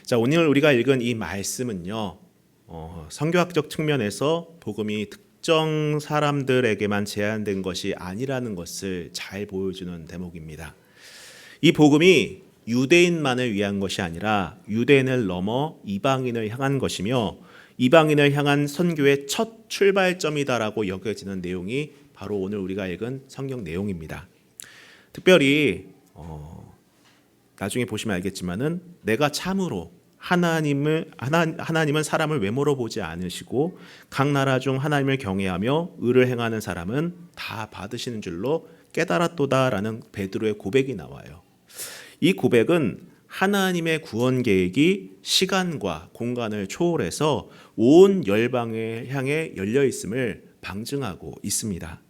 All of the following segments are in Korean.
자, 오늘 우리가 읽은 이 말씀은요, 성경학적 측면에서 복음이 특정 사람들에게만 제한된 것이 아니라는 것을 잘 보여주는 대목입니다. 이 복음이 유대인만을 위한 것이 아니라 유대인을 넘어 이방인을 향한 것이며 이방인을 향한 선교의 첫 출발점이다라고 여겨지는 내용이 바로 오늘 우리가 읽은 성경 내용입니다. 특별히 나중에 보시면 알겠지만은 내가 참으로 하나님은 사람을 외모로 보지 않으시고 각 나라 중 하나님을 경외하며 의를 행하는 사람은 다 받으시는 줄로 깨달았도다라는 베드로의 고백이 나와요. 이 고백은 하나님의 구원 계획이 시간과 공간을 초월해서 온 열방을 향해 열려 있음을 방증하고 있습니다.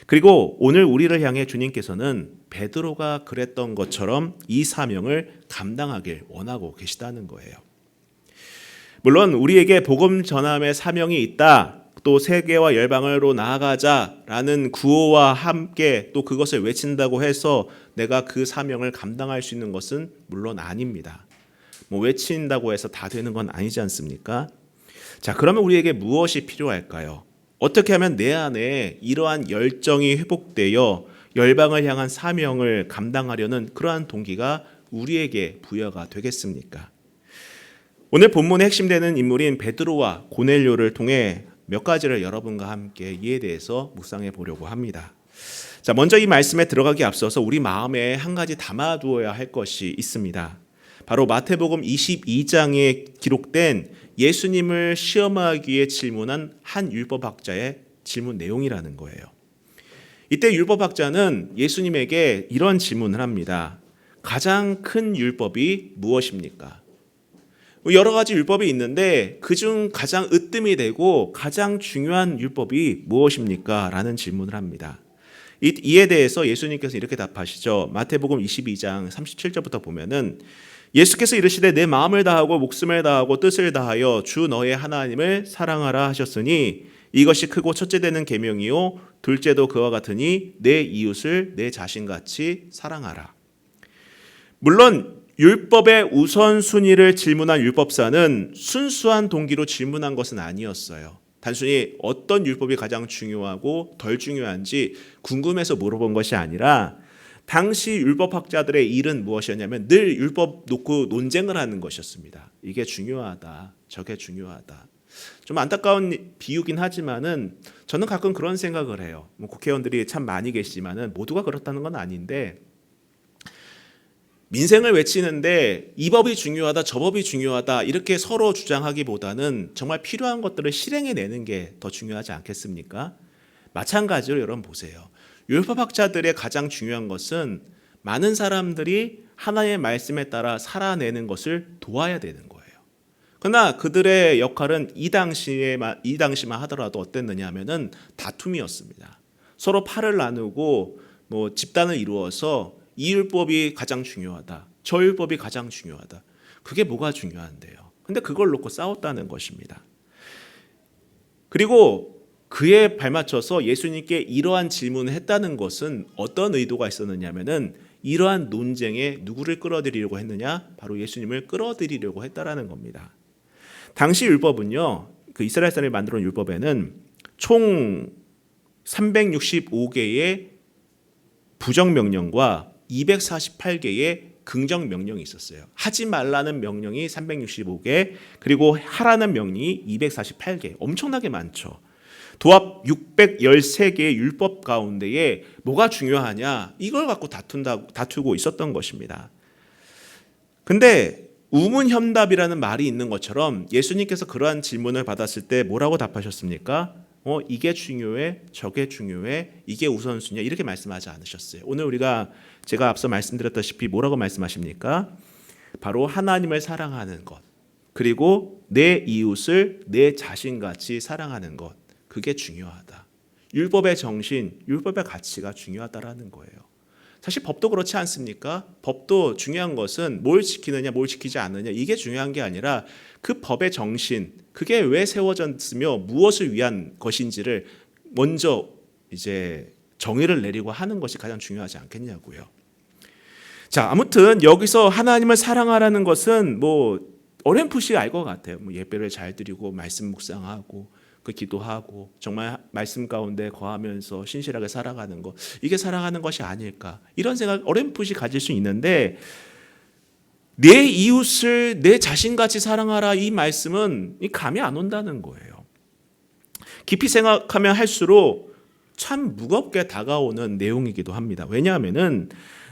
그리고 오늘 우리를 향해 주님께서는 베드로가 그랬던 것처럼 이 사명을 감당하길 원하고 계시다는 거예요. 물론 우리에게 복음 전함의 사명이 있다, 또 세계와 열방으로 나아가자라는 구호와 함께 또 그것을 외친다고 해서 내가 그 사명을 감당할 수 있는 것은 물론 아닙니다. 외친다고 해서 다 되는 건 아니지 않습니까? 자, 그러면 우리에게 무엇이 필요할까요? 어떻게 하면 내 안에 이러한 열정이 회복되어 열방을 향한 사명을 감당하려는 그러한 동기가 우리에게 부여가 되겠습니까? 오늘 본문의 핵심되는 인물인 베드로와 고넬료를 통해 몇 가지를 여러분과 함께 이에 대해서 묵상해 보려고 합니다. 자, 먼저 이 말씀에 들어가기 앞서서 우리 마음에 한 가지 담아두어야 할 것이 있습니다. 바로 마태복음 22장에 기록된 예수님을 시험하기 위해 질문한 한 율법학자의 질문 내용이라는 거예요. 이때 율법학자는 예수님에게 이런 질문을 합니다. 가장 큰 율법이 무엇입니까? 여러 가지 율법이 있는데 그중 가장 으뜸이 되고 가장 중요한 율법이 무엇입니까? 라는 질문을 합니다. 이에 대해서 예수님께서 이렇게 답하시죠. 마태복음 22장 37절부터 보면은 예수께서 이르시되 내 마음을 다하고 목숨을 다하고 뜻을 다하여 주 너의 하나님을 사랑하라 하셨으니 이것이 크고 첫째 되는 계명이요 둘째도 그와 같으니 내 이웃을 내 자신같이 사랑하라. 물론 율법의 우선순위를 질문한 율법사는 순수한 동기로 질문한 것은 아니었어요. 단순히 어떤 율법이 가장 중요하고 덜 중요한지 궁금해서 물어본 것이 아니라 당시 율법학자들의 일은 무엇이었냐면 늘 율법 놓고 논쟁을 하는 것이었습니다. 이게 중요하다, 저게 중요하다. 좀 안타까운 비유긴 하지만은 저는 가끔 그런 생각을 해요. 국회의원들이 참 많이 계시지만은 모두가 그렇다는 건 아닌데 민생을 외치는데 이 법이 중요하다, 저 법이 중요하다 이렇게 서로 주장하기보다는 정말 필요한 것들을 실행해내는 게 더 중요하지 않겠습니까? 마찬가지로 여러분 보세요. 율법학자들의 가장 중요한 것은 많은 사람들이 하나님의 말씀에 따라 살아내는 것을 도와야 되는 거예요. 그러나 그들의 역할은 이 당시만 하더라도 어땠느냐 하면은 다툼이었습니다. 서로 팔을 나누고 집단을 이루어서 이 율법이 가장 중요하다, 저 율법이 가장 중요하다. 그게 뭐가 중요한데요? 근데 그걸 놓고 싸웠다는 것입니다. 그리고 그에 발맞춰서 예수님께 이러한 질문을 했다는 것은 어떤 의도가 있었느냐 하면은 이러한 논쟁에 누구를 끌어들이려고 했느냐? 바로 예수님을 끌어들이려고 했다라는 겁니다. 당시 율법은요, 그 이스라엘 사람이 만들어 놓은 율법에는 총 365개의 부정 명령과 248개의 긍정 명령이 있었어요. 하지 말라는 명령이 365개, 그리고 하라는 명령이 248개. 엄청나게 많죠. 도합 613개의 율법 가운데에 뭐가 중요하냐? 이걸 갖고 다투고 있었던 것입니다. 근데 우문현답이라는 말이 있는 것처럼 예수님께서 그러한 질문을 받았을 때 뭐라고 답하셨습니까? 이게 중요해, 저게 중요해, 이게 우선순위야 이렇게 말씀하지 않으셨어요. 오늘 제가 앞서 말씀드렸다시피 뭐라고 말씀하십니까? 바로 하나님을 사랑하는 것, 그리고 내 이웃을 내 자신같이 사랑하는 것, 그게 중요하다. 율법의 정신, 율법의 가치가 중요하다라는 거예요. 사실 법도 그렇지 않습니까? 법도 중요한 것은 뭘 지키느냐, 뭘 지키지 않느냐 이게 중요한 게 아니라 그 법의 정신, 그게 왜 세워졌으며 무엇을 위한 것인지를 먼저 이제 정의를 내리고 하는 것이 가장 중요하지 않겠냐고요. 자, 아무튼 여기서 하나님을 사랑하라는 것은 어렴풋이 알 것 같아요. 뭐 예배를 잘 드리고 말씀 묵상하고 그 기도하고 정말 말씀 가운데 거하면서 신실하게 살아가는 것, 이게 살아가는 것이 아닐까, 이런 생각 어렴풋이 가질 수 있는데, 내 이웃을 내 자신같이 사랑하라, 이 말씀은 감이 안 온다는 거예요. 깊이 생각하면 할수록 참 무겁게 다가오는 내용이기도 합니다. 왜냐하면은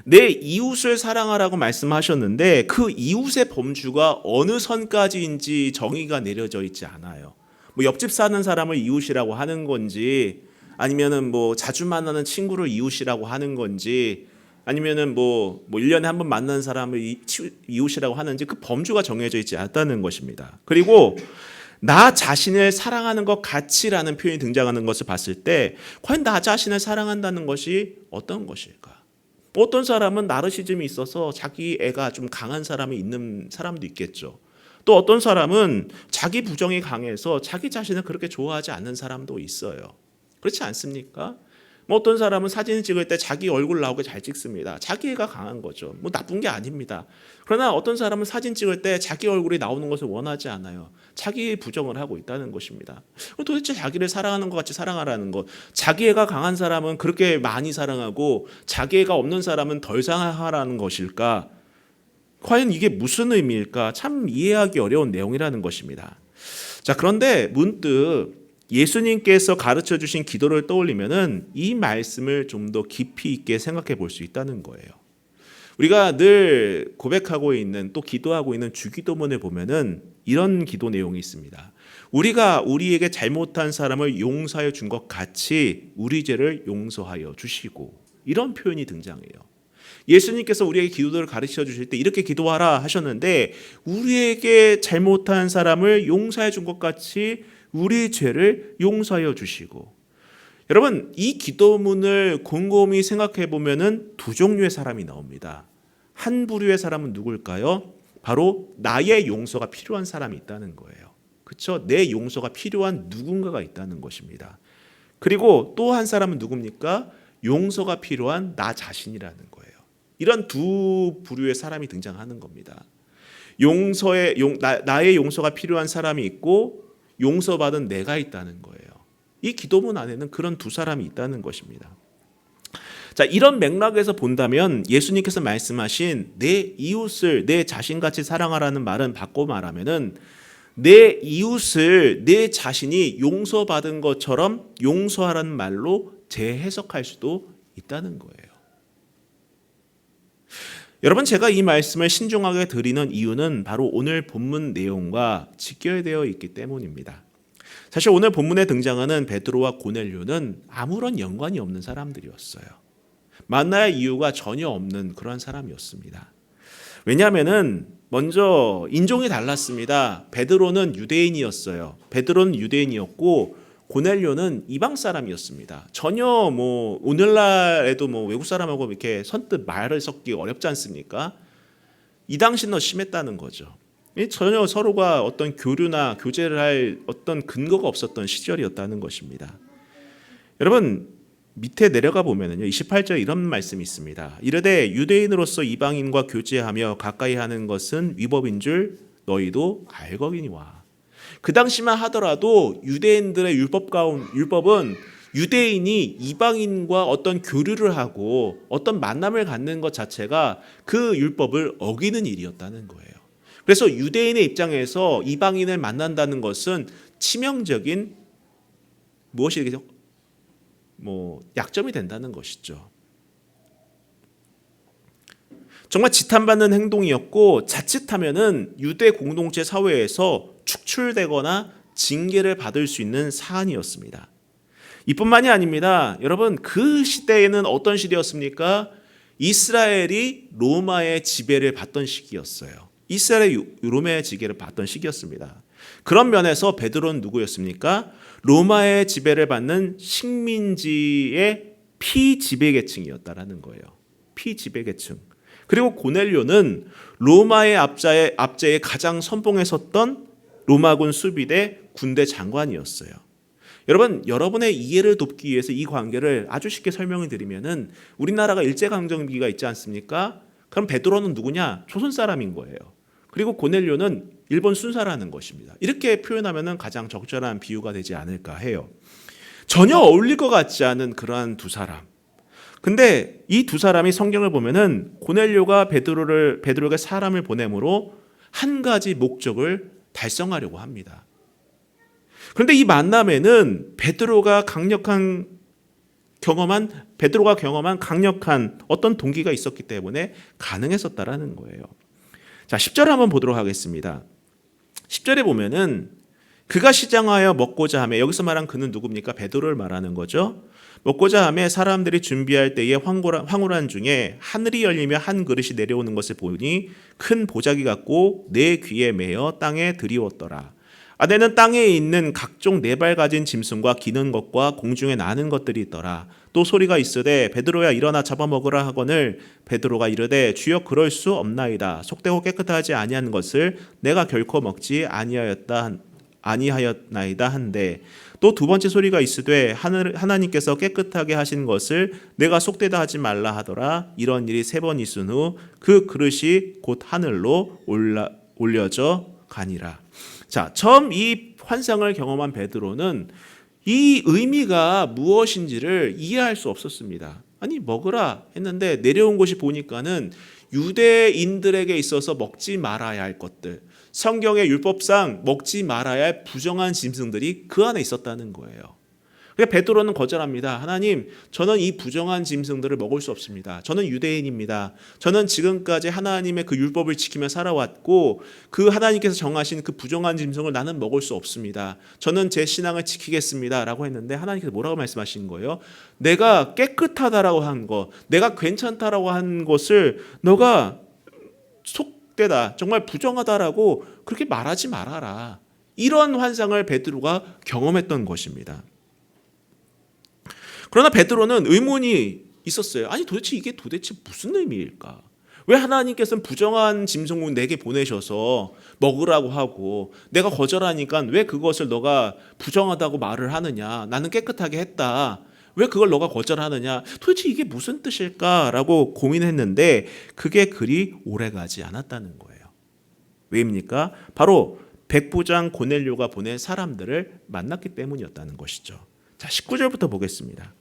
내 이웃을 사랑하라고 말씀하셨는데 그 이웃의 범주가 어느 선까지인지 정의가 내려져 있지 않아요. 뭐 옆집 사는 사람을 이웃이라고 하는 건지, 아니면은 뭐 자주 만나는 친구를 이웃이라고 하는 건지, 아니면은 뭐 1년에 한 번 만나는 사람을 이웃이라고 하는지, 그 범주가 정해져 있지 않다는 것입니다. 그리고 나 자신을 사랑하는 것 같이라는 표현이 등장하는 것을 봤을 때 과연 나 자신을 사랑한다는 것이 어떤 것일까? 어떤 사람은 나르시즘이 있어서 자기 애가 좀 강한 사람이 있는 사람도 있겠죠. 또 어떤 사람은 자기 부정이 강해서 자기 자신을 그렇게 좋아하지 않는 사람도 있어요. 그렇지 않습니까? 뭐 어떤 사람은 사진을 찍을 때 자기 얼굴 나오게 잘 찍습니다. 자기 애가 강한 거죠. 뭐 나쁜 게 아닙니다. 그러나 어떤 사람은 사진 찍을 때 자기 얼굴이 나오는 것을 원하지 않아요. 자기의 부정을 하고 있다는 것입니다. 도대체 자기를 사랑하는 것 같이 사랑하라는 것, 자기 애가 강한 사람은 그렇게 많이 사랑하고 자기 애가 없는 사람은 덜 사랑하라는 것일까? 과연 이게 무슨 의미일까? 참 이해하기 어려운 내용이라는 것입니다. 자, 그런데 문득 예수님께서 가르쳐 주신 기도를 떠올리면은 이 말씀을 좀 더 깊이 있게 생각해 볼 수 있다는 거예요. 우리가 늘 고백하고 있는, 또 기도하고 있는 주기도문을 보면은 이런 기도 내용이 있습니다. 우리가 우리에게 잘못한 사람을 용서하여 준 것 같이 우리 죄를 용서하여 주시고, 이런 표현이 등장해요. 예수님께서 우리에게 기도를 가르쳐 주실 때 이렇게 기도하라 하셨는데, 우리에게 잘못한 사람을 용서해 준 것 같이 우리 죄를 용서하여 주시고, 여러분 이 기도문을 곰곰이 생각해 보면은 두 종류의 사람이 나옵니다. 한 부류의 사람은 누굴까요? 바로 나의 용서가 필요한 사람이 있다는 거예요. 그렇죠? 내 용서가 필요한 누군가가 있다는 것입니다. 그리고 또 한 사람은 누굽니까? 용서가 필요한 나 자신이라는 거예요. 이런 두 부류의 사람이 등장하는 겁니다. 나의 용서가 필요한 사람이 있고 용서받은 내가 있다는 거예요. 이 기도문 안에는 그런 두 사람이 있다는 것입니다. 자, 이런 맥락에서 본다면 예수님께서 말씀하신 내 이웃을 내 자신같이 사랑하라는 말은 바꿔 말하면은 내 이웃을 내 자신이 용서받은 것처럼 용서하라는 말로 재해석할 수도 있다는 거예요. 여러분, 제가 이 말씀을 신중하게 드리는 이유는 바로 오늘 본문 내용과 직결되어 있기 때문입니다. 사실 오늘 본문에 등장하는 베드로와 고넬료는 아무런 연관이 없는 사람들이었어요. 만나야 이유가 전혀 없는 그런 사람이었습니다. 왜냐하면은 먼저 인종이 달랐습니다. 베드로는 유대인이었어요. 베드로는 유대인이었고 고넬료는 이방 사람이었습니다. 전혀 뭐 오늘날에도 뭐 외국 사람하고 이렇게 선뜻 말을 섞기 어렵지 않습니까? 이 당시는 더 심했다는 거죠. 전혀 서로가 어떤 교류나 교제를 할 어떤 근거가 없었던 시절이었다는 것입니다. 여러분 밑에 내려가 보면은요 28절 이런 말씀이 있습니다. 이르되 유대인으로서 이방인과 교제하며 가까이 하는 것은 위법인 줄 너희도 알거니와. 그 당시만 하더라도 유대인들의 율법은 유대인이 이방인과 어떤 교류를 하고 어떤 만남을 갖는 것 자체가 그 율법을 어기는 일이었다는 거예요. 그래서 유대인의 입장에서 이방인을 만난다는 것은 치명적인 무엇이 약점이 된다는 것이죠. 정말 지탄받는 행동이었고 자칫하면은 유대 공동체 사회에서 축출되거나 징계를 받을 수 있는 사안이었습니다. 이뿐만이 아닙니다. 여러분 그 시대에는 어떤 시대였습니까? 이스라엘이 로마의 지배를 받던 시기였어요. 이스라엘이 로마의 지배를 받던 시기였습니다. 그런 면에서 베드로는 누구였습니까? 로마의 지배를 받는 식민지의 피지배계층이었다라는 거예요. 피지배계층. 그리고 고넬료는 로마의 압제에 가장 선봉에 섰던 로마군 수비대 군대 장관이었어요. 여러분의 이해를 돕기 위해서 이 관계를 아주 쉽게 설명을 드리면은 우리나라가 일제강점기가 있지 않습니까? 그럼 베드로는 누구냐? 조선 사람인 거예요. 그리고 고넬료는 일본 순사라는 것입니다. 이렇게 표현하면 가장 적절한 비유가 되지 않을까 해요. 전혀 어울릴 것 같지 않은 그러한 두 사람. 근데 이 두 사람이 성경을 보면은 고넬료가 베드로에게 사람을 보내므로 한 가지 목적을 달성하려고 합니다. 그런데 이 만남에는 베드로가 경험한 강력한 어떤 동기가 있었기 때문에 가능했었다라는 거예요. 자, 10절 한번 보도록 하겠습니다. 10절에 보면은 그가 시장하여 먹고자 하며, 여기서 말한 그는 누굽니까? 베드로를 말하는 거죠. 먹고자 하며 사람들이 준비할 때에 황홀한 중에 하늘이 열리며 한 그릇이 내려오는 것을 보니 큰 보자기 같고 내 귀에 매어 땅에 드리웠더라. 안에는 땅에 있는 각종 네 발 가진 짐승과 기는 것과 공중에 나는 것들이 있더라. 또 소리가 있으되 베드로야 일어나 잡아먹으라 하거늘 베드로가 이르되 주여 그럴 수 없나이다. 속되고 깨끗하지 아니한 것을 내가 결코 먹지 아니하였나이다 한데, 또 두 번째 소리가 있으되 하나님께서 깨끗하게 하신 것을 내가 속되다 하지 말라 하더라. 이런 일이 세 번 있은 후 그 그릇이 곧 하늘로 올려져 가니라. 자, 처음 이 환상을 경험한 베드로는 이 의미가 무엇인지를 이해할 수 없었습니다. 아니, 먹으라 했는데 내려온 것이 보니까는 유대인들에게 있어서 먹지 말아야 할 것들, 성경의 율법상 먹지 말아야 할 부정한 짐승들이 그 안에 있었다는 거예요. 그러니까 베드로는 거절합니다. 하나님, 저는 이 부정한 짐승들을 먹을 수 없습니다. 저는 유대인입니다. 저는 지금까지 하나님의 그 율법을 지키며 살아왔고 그 하나님께서 정하신 그 부정한 짐승을 나는 먹을 수 없습니다. 저는 제 신앙을 지키겠습니다 라고 했는데, 하나님께서 뭐라고 말씀하신 거예요? 내가 깨끗하다라고 한 것, 내가 괜찮다라고 한 것을 너가 속되다, 정말 부정하다라고 그렇게 말하지 말아라. 이런 환상을 베드로가 경험했던 것입니다. 그러나 베드로는 의문이 있었어요. 아니, 이게 도대체 무슨 의미일까? 왜 하나님께서는 부정한 짐승을 내게 보내셔서 먹으라고 하고 내가 거절하니까 왜 그것을 너가 부정하다고 말을 하느냐? 나는 깨끗하게 했다. 왜 그걸 너가 거절하느냐? 도대체 이게 무슨 뜻일까라고 고민했는데 그게 그리 오래가지 않았다는 거예요. 왜입니까? 바로 백부장 고넬료가 보낸 사람들을 만났기 때문이었다는 것이죠. 자, 19절부터 보겠습니다.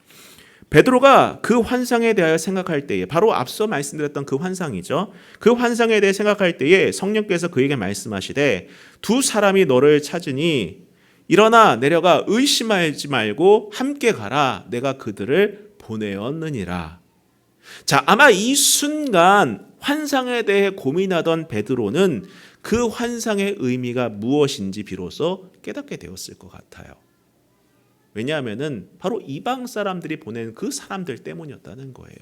베드로가 그 환상에 대하여 생각할 때에, 바로 앞서 말씀드렸던 그 환상이죠. 그 환상에 대해 생각할 때에 성령께서 그에게 말씀하시되 두 사람이 너를 찾으니 일어나 내려가 의심하지 말고 함께 가라. 내가 그들을 보내었느니라. 자, 아마 이 순간 환상에 대해 고민하던 베드로는 그 환상의 의미가 무엇인지 비로소 깨닫게 되었을 것 같아요. 왜냐하면은 바로 이방 사람들이 보낸 그 사람들 때문이었다는 거예요.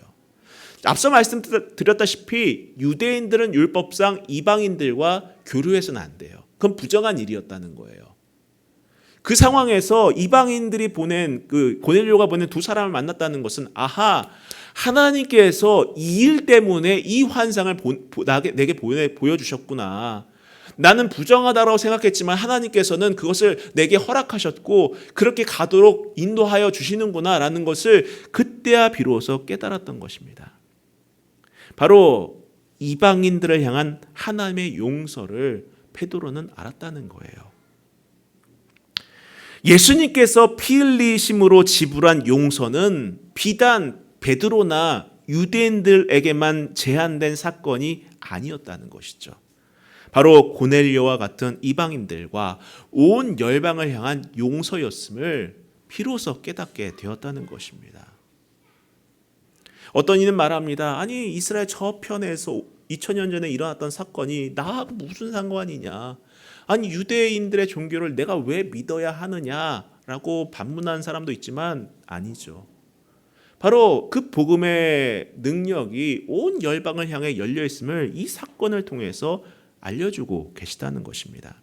앞서 말씀드렸다시피 유대인들은 율법상 이방인들과 교류해서는 안 돼요. 그건 부정한 일이었다는 거예요. 그 상황에서 이방인들이 보낸 고넬료가 보낸 두 사람을 만났다는 것은 하나님께서 이 일 때문에 이 환상을 내게 보여주셨구나. 나는 부정하다라고 생각했지만 하나님께서는 그것을 내게 허락하셨고 그렇게 가도록 인도하여 주시는구나 라는 것을 그때야 비로소 깨달았던 것입니다. 바로 이방인들을 향한 하나님의 용서를 베드로는 알았다는 거예요. 예수님께서 피 흘리심으로 지불한 용서는 비단 베드로나 유대인들에게만 제한된 사건이 아니었다는 것이죠. 바로 고넬료와 같은 이방인들과 온 열방을 향한 용서였음을 비로소 깨닫게 되었다는 것입니다. 어떤 이는 말합니다. 아니, 이스라엘 저편에서 2000년 전에 일어났던 사건이 나하고 무슨 상관이냐? 아니, 유대인들의 종교를 내가 왜 믿어야 하느냐라고 반문하는 사람도 있지만 아니죠. 바로 그 복음의 능력이 온 열방을 향해 열려 있음을 이 사건을 통해서 알려주고 계시다는 것입니다.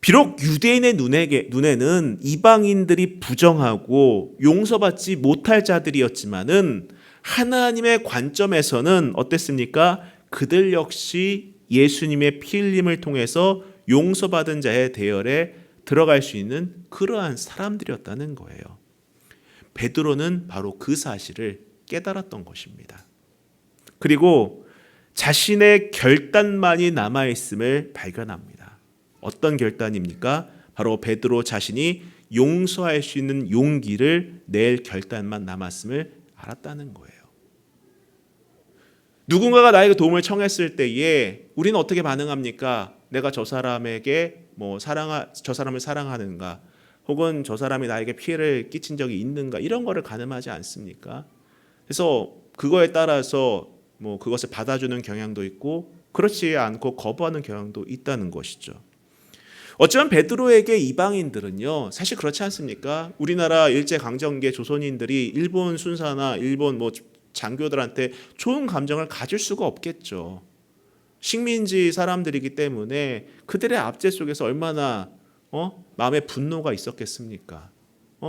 비록 유대인의 눈에는 이방인들이 부정하고 용서받지 못할 자들이었지만은 하나님의 관점에서는 어땠습니까? 그들 역시 예수님의 피 흘림을 통해서 용서받은 자의 대열에 들어갈 수 있는 그러한 사람들이었다는 거예요. 베드로는 바로 그 사실을 깨달았던 것입니다. 그리고 자신의 결단만이 남아있음을 발견합니다. 어떤 결단입니까? 바로 베드로 자신이 용서할 수 있는 용기를 낼 결단만 남았음을 알았다는 거예요. 누군가가 나에게 도움을 청했을 때에 우리는 어떻게 반응합니까? 내가 저 사람에게 저 사람을 사랑하는가, 혹은 저 사람이 나에게 피해를 끼친 적이 있는가, 이런 거를 가늠하지 않습니까? 그래서 그거에 따라서 그것을 받아주는 경향도 있고 그렇지 않고 거부하는 경향도 있다는 것이죠. 어쩌면 베드로에게 이방인들은요, 사실 그렇지 않습니까? 우리나라 일제강점기의 조선인들이 일본 순사나 일본 장교들한테 좋은 감정을 가질 수가 없겠죠. 식민지 사람들이기 때문에 그들의 압제 속에서 얼마나 마음에 분노가 있었겠습니까?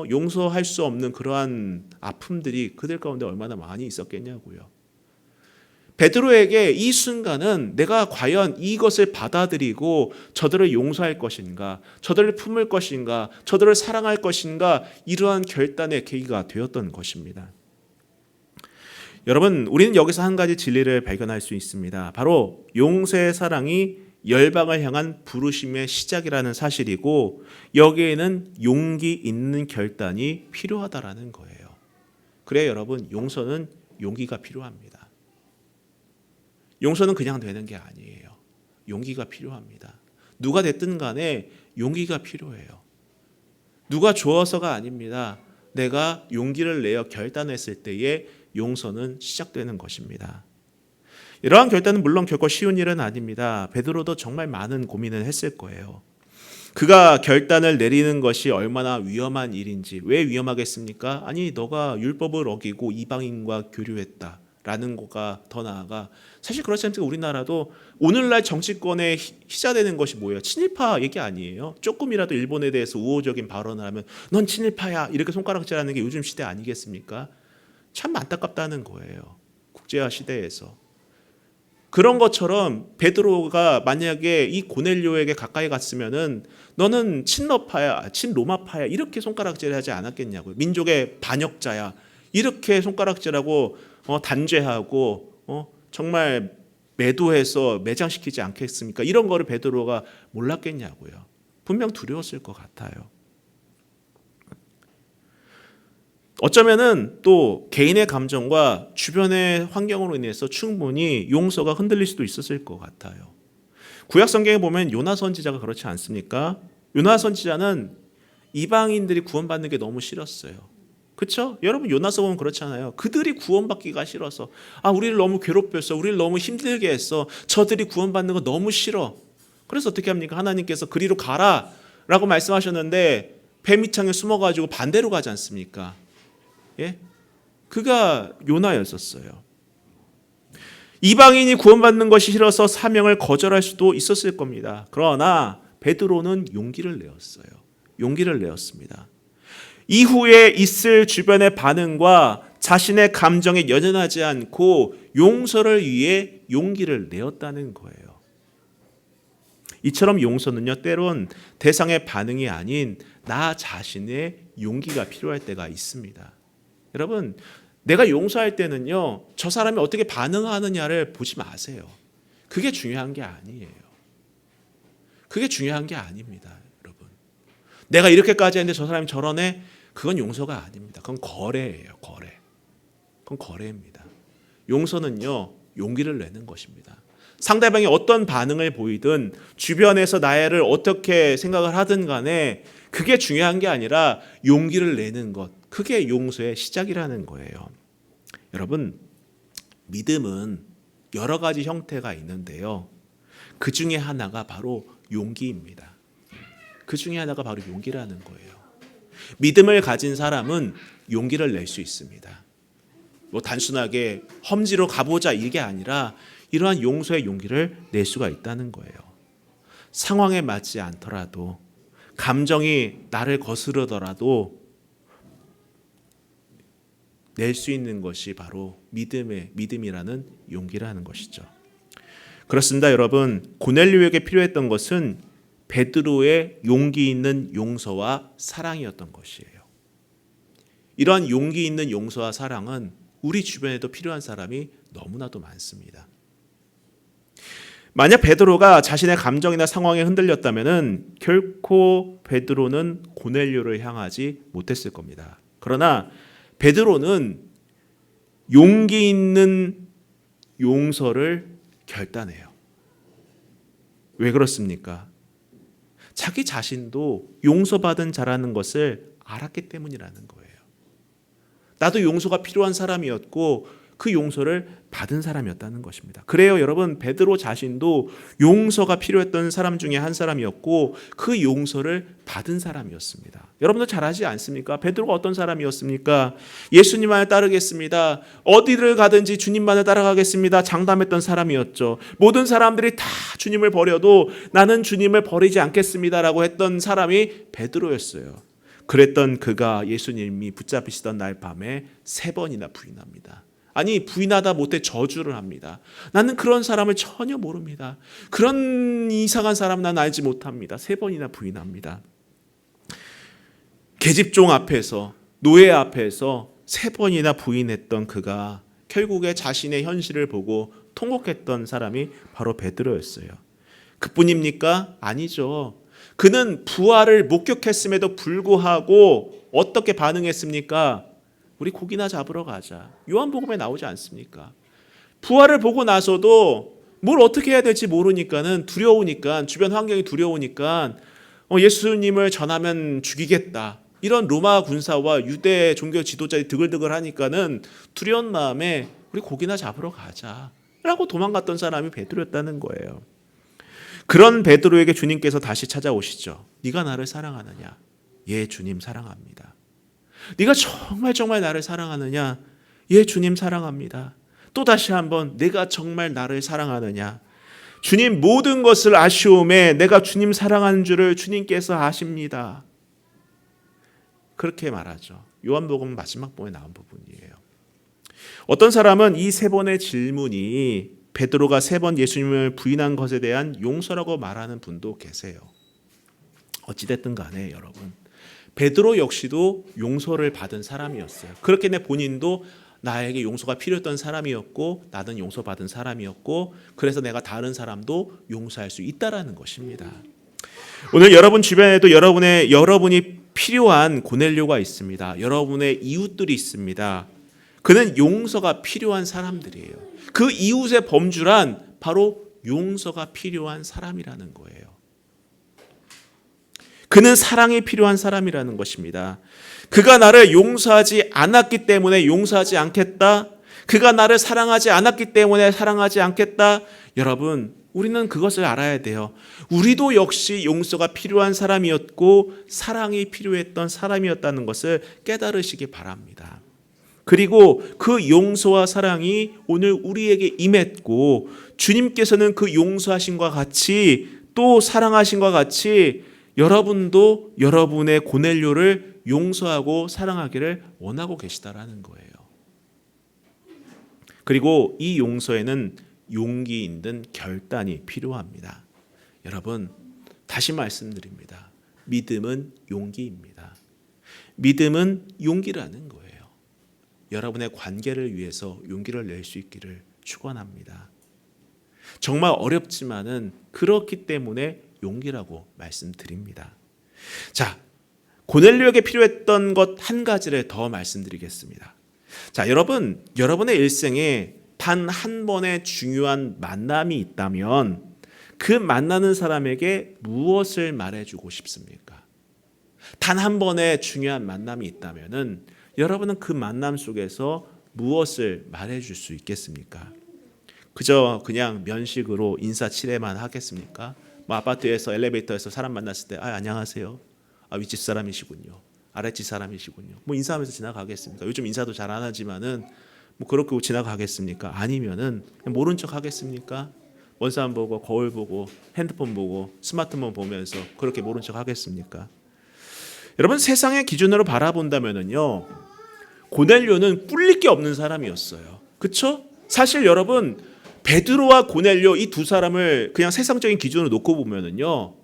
용서할 수 없는 그러한 아픔들이 그들 가운데 얼마나 많이 있었겠냐고요. 베드로에게 이 순간은 내가 과연 이것을 받아들이고 저들을 용서할 것인가, 저들을 품을 것인가, 저들을 사랑할 것인가, 이러한 결단의 계기가 되었던 것입니다. 여러분, 우리는 여기서 한 가지 진리를 발견할 수 있습니다. 바로 용서의 사랑이 열방을 향한 부르심의 시작이라는 사실이고, 여기에는 용기 있는 결단이 필요하다라는 거예요. 그래요, 여러분, 용서는 용기가 필요합니다. 용서는 그냥 되는 게 아니에요. 용기가 필요합니다. 누가 됐든 간에 용기가 필요해요. 누가 주어서가 아닙니다. 내가 용기를 내어 결단했을 때에 용서는 시작되는 것입니다. 이러한 결단은 물론 결코 쉬운 일은 아닙니다. 베드로도 정말 많은 고민을 했을 거예요. 그가 결단을 내리는 것이 얼마나 위험한 일인지. 왜 위험하겠습니까? 아니, 너가 율법을 어기고 이방인과 교류했다 라는 거가 더 나아가, 사실 그렇지 않습니까? 우리나라도 오늘날 정치권에 희자되는 것이 뭐예요? 친일파 얘기 아니에요? 조금이라도 일본에 대해서 우호적인 발언을 하면 넌 친일파야, 이렇게 손가락질하는 게 요즘 시대 아니겠습니까? 참 안타깝다는 거예요. 국제화 시대에서. 그런 것처럼 베드로가 만약에 이 고넬료에게 가까이 갔으면은 너는 친러파야, 친로마파야, 이렇게 손가락질을 하지 않았겠냐고요. 민족의 반역자야, 이렇게 손가락질하고 단죄하고 정말 매도해서 매장시키지 않겠습니까? 이런 거를 베드로가 몰랐겠냐고요. 분명 두려웠을 것 같아요. 어쩌면은 또 개인의 감정과 주변의 환경으로 인해서 충분히 용서가 흔들릴 수도 있었을 것 같아요. 구약 성경에 보면 요나 선지자가 그렇지 않습니까? 요나 선지자는 이방인들이 구원받는 게 너무 싫었어요. 그렇죠? 여러분, 요나서 보면 그렇잖아요. 그들이 구원받기가 싫어서, 우리를 너무 괴롭혔어, 우리를 너무 힘들게 했어, 저들이 구원받는 거 너무 싫어. 그래서 어떻게 합니까? 하나님께서 그리로 가라 라고 말씀하셨는데 배 밑창에 숨어가지고 반대로 가지 않습니까? 예? 그가 요나였었어요. 이방인이 구원받는 것이 싫어서 사명을 거절할 수도 있었을 겁니다. 그러나 베드로는 용기를 내었어요. 용기를 내었습니다. 이후에 있을 주변의 반응과 자신의 감정에 연연하지 않고 용서를 위해 용기를 내었다는 거예요. 이처럼 용서는요, 때론 대상의 반응이 아닌 나 자신의 용기가 필요할 때가 있습니다. 여러분, 내가 용서할 때는요, 저 사람이 어떻게 반응하느냐를 보지 마세요. 그게 중요한 게 아니에요. 그게 중요한 게 아닙니다, 여러분. 내가 이렇게까지 했는데 저 사람이 저러네? 그건 용서가 아닙니다. 그건 거래예요, 거래. 그건 거래입니다. 용서는요, 용기를 내는 것입니다. 상대방이 어떤 반응을 보이든 주변에서 나를 어떻게 생각을 하든 간에 그게 중요한 게 아니라 용기를 내는 것, 그게 용서의 시작이라는 거예요. 여러분, 믿음은 여러 가지 형태가 있는데요, 그 중에 하나가 바로 용기입니다. 그 중에 하나가 바로 용기라는 거예요. 믿음을 가진 사람은 용기를 낼 수 있습니다. 단순하게 험지로 가보자 이게 아니라 이러한 용서의 용기를 낼 수가 있다는 거예요. 상황에 맞지 않더라도, 감정이 나를 거스르더라도 낼 수 있는 것이 바로 믿음이라는 용기라는 것이죠. 그렇습니다, 여러분. 고넬료에게 필요했던 것은 베드로의 용기 있는 용서와 사랑이었던 것이에요. 이러한 용기 있는 용서와 사랑은 우리 주변에도 필요한 사람이 너무나도 많습니다. 만약 베드로가 자신의 감정이나 상황에 흔들렸다면은 결코 베드로는 고넬료를 향하지 못했을 겁니다. 그러나 베드로는 용기 있는 용서를 결단해요. 왜 그렇습니까? 자기 자신도 용서받은 자라는 것을 알았기 때문이라는 거예요. 나도 용서가 필요한 사람이었고 그 용서를 받은 사람이었다는 것입니다. 그래요, 여러분, 베드로 자신도 용서가 필요했던 사람 중에 한 사람이었고 그 용서를 받은 사람이었습니다. 여러분도 잘 아지 않습니까? 베드로가 어떤 사람이었습니까? 예수님만을 따르겠습니다. 어디를 가든지 주님만을 따라가겠습니다. 장담했던 사람이었죠. 모든 사람들이 다 주님을 버려도 나는 주님을 버리지 않겠습니다라고 했던 사람이 베드로였어요. 그랬던 그가 예수님이 붙잡히시던 날 밤에 3번이나 부인합니다. 아니, 부인하다 못해 저주를 합니다. 나는 그런 사람을 전혀 모릅니다. 그런 이상한 사람 난 알지 못합니다. 3번이나 부인합니다. 계집종 앞에서, 노예 앞에서 3번이나 부인했던 그가 결국에 자신의 현실을 보고 통곡했던 사람이 바로 베드로였어요. 그뿐입니까? 아니죠. 그는 부활을 목격했음에도 불구하고 어떻게 반응했습니까? 우리 고기나 잡으러 가자. 요한복음에 나오지 않습니까? 부활을 보고 나서도 뭘 어떻게 해야 될지 모르니까는 두려우니까, 주변 환경이 두려우니까 예수님을 전하면 죽이겠다. 이런 로마 군사와 유대 종교 지도자들이 드글드글 하니까는 두려운 마음에 우리 고기나 잡으러 가자 라고 도망갔던 사람이 베드로였다는 거예요. 그런 베드로에게 주님께서 다시 찾아오시죠. 네가 나를 사랑하느냐? 예, 주님 사랑합니다. 네가 정말 나를 사랑하느냐? 예, 주님 사랑합니다. 또 다시 한번 내가 정말 나를 사랑하느냐? 주님, 모든 것을 아쉬움에 내가 주님 사랑하는 줄을 주님께서 아십니다. 그렇게 말하죠. 요한복음 마지막 부분에 나온 부분이에요. 어떤 사람은 이 3번의 질문이 베드로가 3번 예수님을 부인한 것에 대한 용서라고 말하는 분도 계세요. 어찌됐든 간에 여러분, 베드로 역시도 용서를 받은 사람이었어요. 그렇게 내 본인도 나에게 용서가 필요했던 사람이었고 나는 용서받은 사람이었고 그래서 내가 다른 사람도 용서할 수 있다라는 것입니다. 오늘 여러분 주변에도 여러분이 필요한 고넬료가 있습니다. 여러분의 이웃들이 있습니다. 그는 용서가 필요한 사람들이에요. 그 이웃의 범주란 바로 용서가 필요한 사람이라는 거예요. 그는 사랑이 필요한 사람이라는 것입니다. 그가 나를 용서하지 않았기 때문에 용서하지 않겠다. 그가 나를 사랑하지 않았기 때문에 사랑하지 않겠다. 여러분, 우리는 그것을 알아야 돼요. 우리도 역시 용서가 필요한 사람이었고 사랑이 필요했던 사람이었다는 것을 깨달으시기 바랍니다. 그리고 그 용서와 사랑이 오늘 우리에게 임했고 주님께서는 그 용서하심과 같이 또 사랑하심과 같이 여러분도 여러분의 고넬료를 용서하고 사랑하기를 원하고 계시다라는 거예요. 그리고 이 용서에는 용기 있는 결단이 필요합니다. 여러분, 다시 말씀드립니다. 믿음은 용기입니다. 믿음은 용기라는 거예요. 여러분의 관계를 위해서 용기를 낼 수 있기를 축원합니다. 정말 어렵지만은 그렇기 때문에 용기라고 말씀드립니다. 자, 고넬료에게 필요했던 것 한 가지를 더 말씀드리겠습니다. 자, 여러분의 일생에 단 한 번의 중요한 만남이 있다면 그 만나는 사람에게 무엇을 말해주고 싶습니까? 단 한 번의 중요한 만남이 있다면은 여러분은 그 만남 속에서 무엇을 말해줄 수 있겠습니까? 그저 그냥 면식으로 인사치레만 하겠습니까? 뭐 아파트에서 엘리베이터에서 사람 만났을 때 안녕하세요. 윗집 사람이시군요. 아랫집 사람이시군요. 뭐 인사하면서 지나가겠습니까? 요즘 인사도 잘 안 하지만은 뭐 그렇게 지나가겠습니까? 아니면은 그냥 모른 척 하겠습니까? 먼 사람 보고 거울 보고 핸드폰 보고 스마트폰 보면서 그렇게 모른 척 하겠습니까? 여러분, 세상의 기준으로 바라본다면은요, 고넬료는 꿀릴 게 없는 사람이었어요. 그렇죠? 사실 여러분, 베드로와 고넬료 이 두 사람을 그냥 세상적인 기준으로 놓고 보면은요,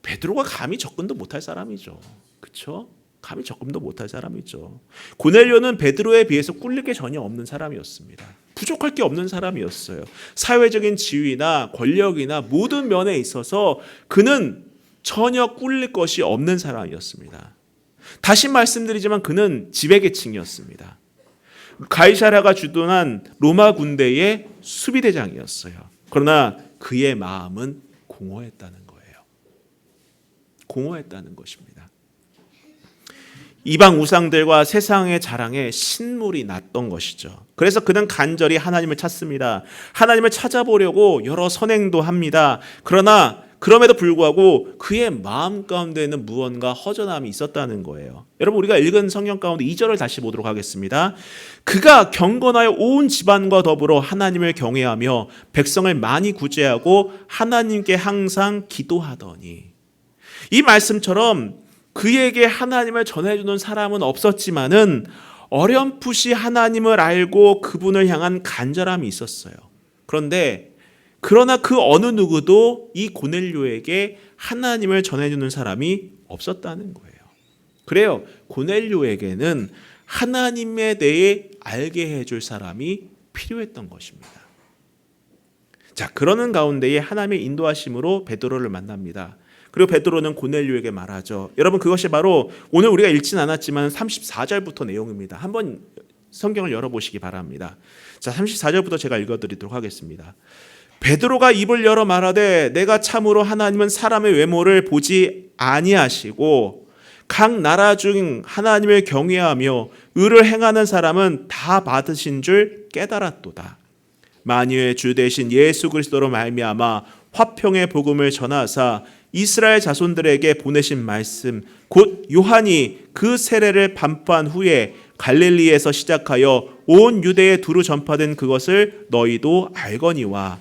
베드로가 감히 접근도 못할 사람이죠. 그렇죠? 감히 적금도 못할 사람이죠. 고넬료는 베드로에 비해서 꿀릴 게 전혀 없는 사람이었습니다. 부족할 게 없는 사람이었어요. 사회적인 지위나 권력이나 모든 면에 있어서 그는 전혀 꿀릴 것이 없는 사람이었습니다. 다시 말씀드리지만 그는 지배계층이었습니다. 가이사랴가 주둔한 로마 군대의 수비대장이었어요. 그러나 그의 마음은 공허했다는 거예요. 공허했다는 것입니다. 이방 우상들과 세상의 자랑에 신물이 났던 것이죠. 그래서 그는 간절히 하나님을 찾습니다. 하나님을 찾아보려고 여러 선행도 합니다. 그러나 그럼에도 불구하고 그의 마음 가운데는 무언가 허전함이 있었다는 거예요. 여러분, 우리가 읽은 성경 가운데 2절을 다시 보도록 하겠습니다. 그가 경건하여 온 집안과 더불어 하나님을 경외하며 백성을 많이 구제하고 하나님께 항상 기도하더니, 이 말씀처럼 그에게 하나님을 전해주는 사람은 없었지만은 어렴풋이 하나님을 알고 그분을 향한 간절함이 있었어요. 그러나 그 어느 누구도 이 고넬료에게 하나님을 전해주는 사람이 없었다는 거예요. 그래요. 고넬료에게는 하나님에 대해 알게 해줄 사람이 필요했던 것입니다. 자, 그러는 가운데에 하나님의 인도하심으로 베드로를 만납니다. 그리고 베드로는 고넬료에게 말하죠. 여러분, 그것이 바로 오늘 우리가 읽지는 않았지만 34절부터 내용입니다. 한번 성경을 열어보시기 바랍니다. 자, 34절부터 제가 읽어드리도록 하겠습니다. 베드로가 입을 열어 말하되 내가 참으로 하나님은 사람의 외모를 보지 아니하시고 각 나라 중 하나님을 경외하며 의를 행하는 사람은 다 받으신 줄 깨달았도다. 만유의 주 되신 예수 그리스도로 말미암아 화평의 복음을 전하사 이스라엘 자손들에게 보내신 말씀 곧 요한이 그 세례를 반포한 후에 갈릴리에서 시작하여 온 유대에 두루 전파된 그것을 너희도 알거니와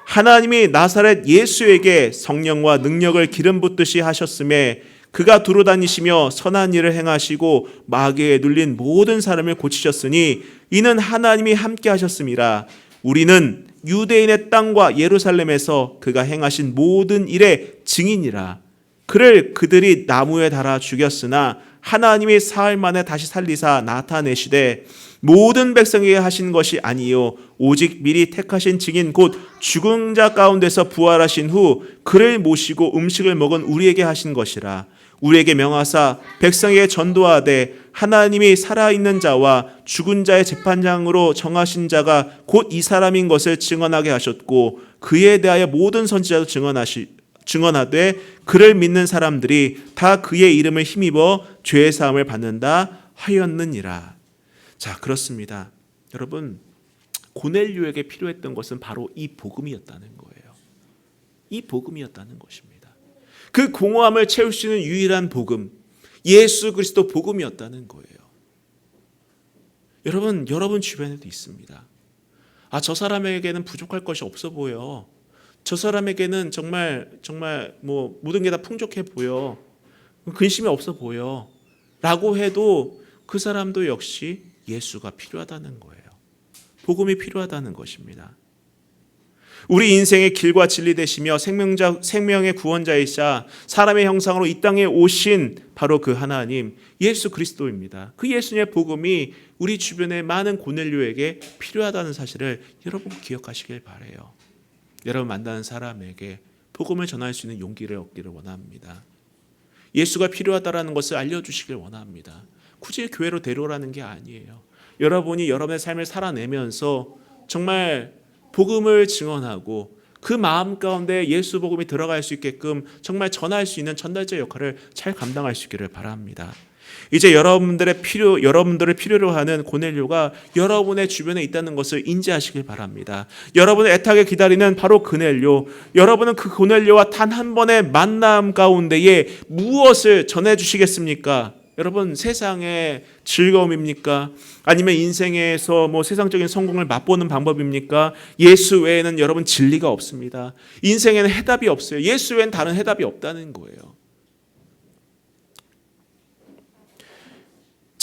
하나님이 나사렛 예수에게 성령과 능력을 기름 붓듯이 하셨음에 그가 두루 다니시며 선한 일을 행하시고 마귀에 눌린 모든 사람을 고치셨으니 이는 하나님이 함께 하셨음이라. 우리는 유대인의 땅과 예루살렘에서 그가 행하신 모든 일의 증인이라. 그를 그들이 나무에 달아 죽였으나 하나님이 사흘 만에 다시 살리사 나타내시되 모든 백성에게 하신 것이 아니요 오직 미리 택하신 증인 곧 죽은 자 가운데서 부활하신 후 그를 모시고 음식을 먹은 우리에게 하신 것이라. 우리에게 명하사 백성에게 전도하되 하나님이 살아있는 자와 죽은 자의 재판장으로 정하신 자가 곧 이 사람인 것을 증언하게 하셨고 그에 대하여 모든 선지자도 증언하되 그를 믿는 사람들이 다 그의 이름을 힘입어 죄의 사함을 받는다 하였느니라. 자, 그렇습니다. 여러분, 고넬료에게 필요했던 것은 바로 이 복음이었다는 거예요. 이 복음이었다는 것입니다. 그 공허함을 채울 수 있는 유일한 복음, 예수 그리스도 복음이었다는 거예요. 여러분 주변에도 있습니다. 아, 저 사람에게는 부족할 것이 없어 보여. 저 사람에게는 정말 뭐 모든 게 다 풍족해 보여. 근심이 없어 보여. 라고 해도 그 사람도 역시 예수가 필요하다는 거예요. 복음이 필요하다는 것입니다. 우리 인생의 길과 진리 되시며 생명의 구원자이자 사람의 형상으로 이 땅에 오신 바로 그 하나님 예수 그리스도입니다. 그 예수님의 복음이 우리 주변의 많은 고넬료에게 필요하다는 사실을 여러분 기억하시길 바라요. 여러분 만나는 사람에게 복음을 전할 수 있는 용기를 얻기를 원합니다. 예수가 필요하다는 것을 알려주시길 원합니다. 굳이 교회로 데려오라는 게 아니에요. 여러분이 여러분의 삶을 살아내면서 정말 복음을 증언하고 그 마음 가운데 예수 복음이 들어갈 수 있게끔 정말 전할 수 있는 전달자 역할을 잘 감당할 수 있기를 바랍니다. 이제 여러분들을 필요로 하는 고넬료가 여러분의 주변에 있다는 것을 인지하시길 바랍니다. 여러분을 애타게 기다리는 바로 고넬료, 여러분은 그 고넬료와 단 한 번의 만남 가운데에 무엇을 전해주시겠습니까? 여러분, 세상의 즐거움입니까? 아니면 인생에서 뭐 세상적인 성공을 맛보는 방법입니까? 예수 외에는 여러분 진리가 없습니다. 인생에는 해답이 없어요. 예수 외에는 다른 해답이 없다는 거예요.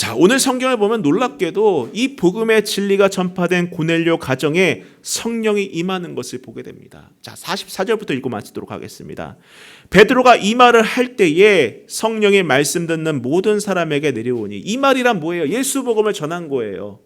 자, 오늘 성경을 보면 놀랍게도 이 복음의 진리가 전파된 고넬료 가정에 성령이 임하는 것을 보게 됩니다. 자, 44절부터 읽고 마치도록 하겠습니다. 베드로가 이 말을 할 때에 성령의 말씀 듣는 모든 사람에게 내려오니, 이 말이란 뭐예요? 예수 복음을 전한 거예요.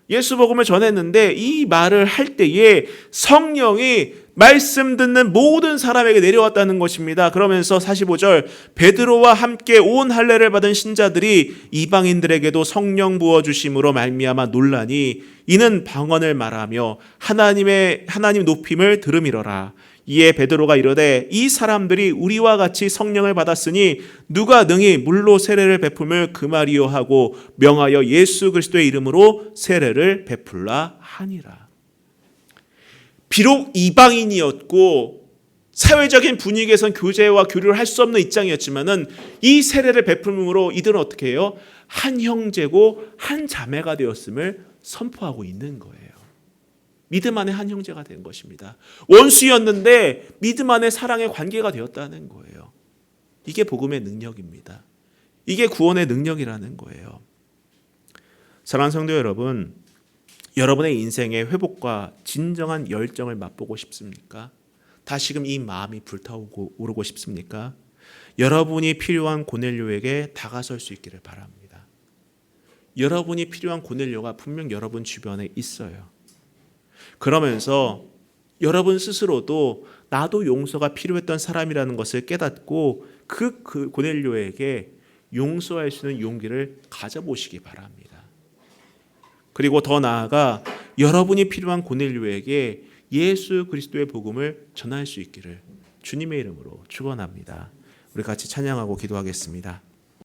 예수 복음을 전했는데 이 말을 할 때에 성령이 말씀 듣는 모든 사람에게 내려왔다는 것입니다. 그러면서 45절, 베드로와 함께 온 할례를 받은 신자들이 이방인들에게도 성령 부어 주심으로 말미암아 놀라니 이는 방언을 말하며 하나님 높임을 들음이러라. 이에 베드로가 이르되 이 사람들이 우리와 같이 성령을 받았으니 누가 능히 물로 세례를 베품을 금하리요 하고 명하여 예수 그리스도의 이름으로 세례를 베풀라 하니라. 비록 이방인이었고 사회적인 분위기에선 교제와 교류를 할 수 없는 입장이었지만은 이 세례를 베풀므로 이들은 어떻게 해요? 한 형제고 한 자매가 되었음을 선포하고 있는 거예요. 믿음 안에 한 형제가 된 것입니다. 원수였는데 믿음 안에 사랑의 관계가 되었다는 거예요. 이게 복음의 능력입니다. 이게 구원의 능력이라는 거예요. 사랑하는 성도 여러분, 여러분의 인생의 회복과 진정한 열정을 맛보고 싶습니까? 다시금 이 마음이 불타오르고 싶습니까? 여러분이 필요한 고넬료에게 다가설 수 있기를 바랍니다. 여러분이 필요한 고넬료가 분명 여러분 주변에 있어요. 그러면서 여러분 스스로도 나도 용서가 필요했던 사람이라는 것을 깨닫고 그 고넬료에게 용서할 수 있는 용기를 가져보시기 바랍니다. 그리고 더 나아가 여러분이 필요한 고넬료에게 예수 그리스도의 복음을 전할 수 있기를 주님의 이름으로 축원합니다. 우리 같이 찬양하고 기도하겠습니다.